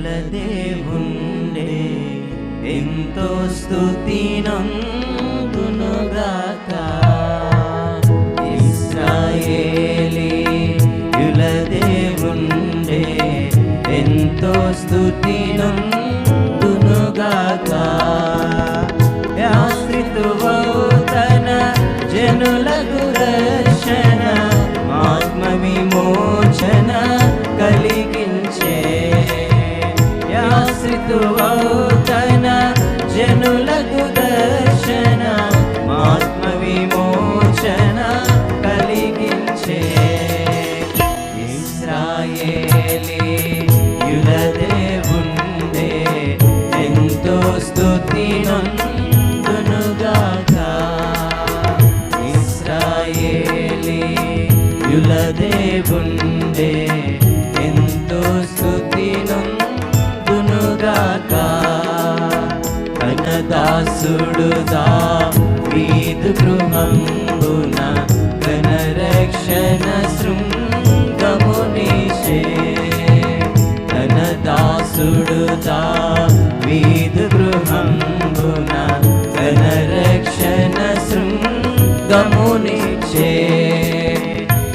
దేవుండే ఎంతో స్తుతి నందునుగాక. ఇశ్రాయేలీయుల దేవుండే ఎంతో స్తుతి నందునుగాక. ఆశ్రితువౌతన జనులకు రక్షణ ఆత్మ విమోచన కలిగించే. ఆశ్రితువౌతన జనులకు దర్శన ఆత్మ విమోచన కలిగించే. ఇశ్రాయేలీయుల దేవుండే ఎంతో స్తుతి నందునుగాక. ఇశ్రాయేలీయుల దేవుండే ఎంతో స్తుతి నందునుగాక. కనదాసుడు దావీదు గృహంబున ఘనరక్షణ శృంగమునిషే. కనదాసుడు దావీదు గృహంబున ఘనరక్షణ శృంగమునిషే.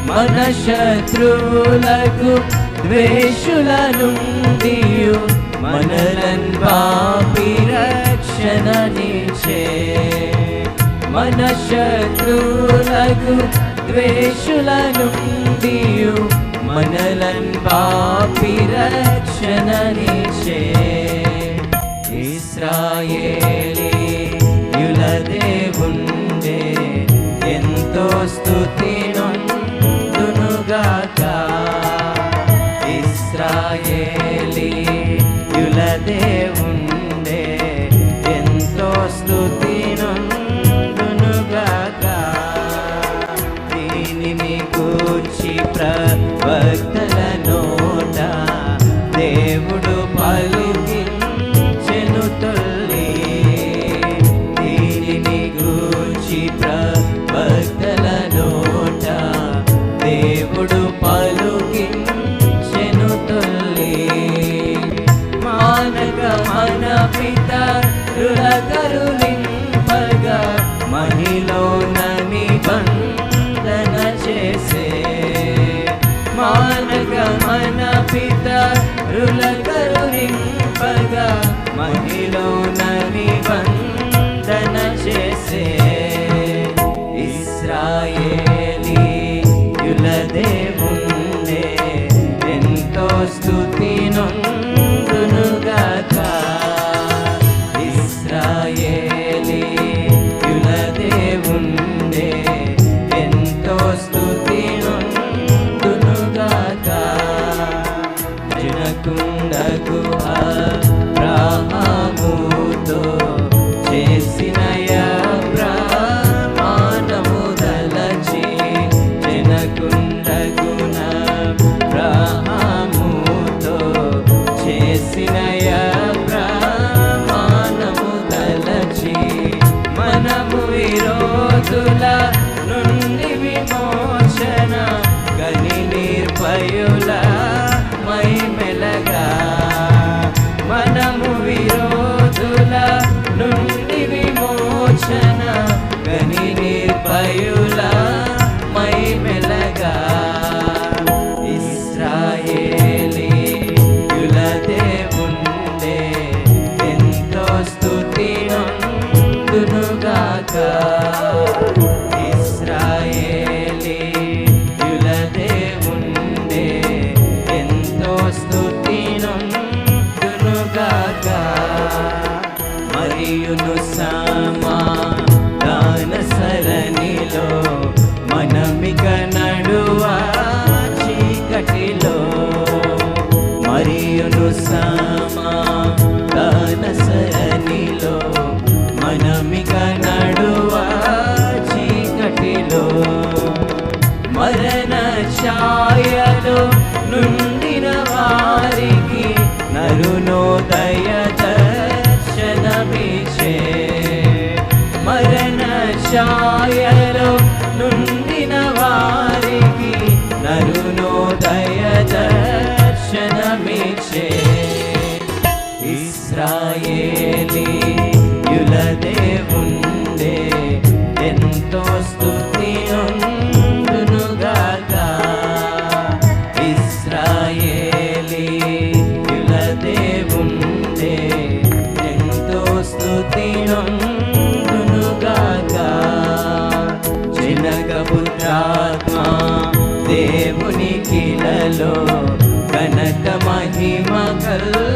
మన శత్రువులకు ద్వేషుల నుండియు మనలన్ పాపి రక్షణనిచ్చే. మన శత్రువులకు ద్వేషుల నుండియు మనలన్ పాపి రక్షణనిచ్చే. ఇశ్రాయేలీయుల దేవుండే ఎంతో స్తుతి నందునుగాక. ఇశ్రాయేలీయుల దేవుండే ఎంతో స్తుతి నందునుగాక. దీనిని గూర్చి ప్రవక్తల నోట దేవుడు పలికించెను తొల్లి. దీనిని గూర్చి ప్రవక్తల నోట దేవుడు పలికించెను తొల్లి. మానక మన పితరుల కరుణింపగా మహిలోన నిబంధన చేసే. మానక మన పితరుల కరుణింపగా మహిలోన నిబంధన చేసే. ఇశ్రాయేలీయుల దేవుండే ఎంతో స్తుతి నందునుగాక. ఇశ్రాయేలీయుల దేవుండే ఎంతో స్తుతి నందునుగాక. జనకుండగు అబ్రాహాముతో చేసిన ప్రమాణము దలచి. జనకుండగున అబ్రాహాముతో చేసిన ప్రమాణము దలచి. మనము విరోధుల నుండి విమోచన గని నిర్భయుల మైమెలగా. మనము విరోధుల నుండి విమోచన గని నిర్భయుల మైమెలగా. ఇశ్రాయేలీయుల దేవుండే ఎంతో స్తుతి నందునుగాక. ఇశ్రాయేలీయుల దేవుండే ఎంతో స్తుతి నందునుగాక. మరియును సమాధాన సరణిలో మనమిక నడువా చీకటిలో. మరియును సమాధాన సరణిలో మనమిక నడువా చీకటిలో. మరణ ఛాయలో నుండిన వారికి నరునోదయ దర్శనమిచ్చే. మరణ ఛాయలో నుండిన వారికి నరునోదయ దర్శనమిచ్చే. దేవుండే ఎంతో స్తుతి నొందునుగాక. జనకపుత్రాత్మ దేవుని కిలలో ఘనత మహిమ కల్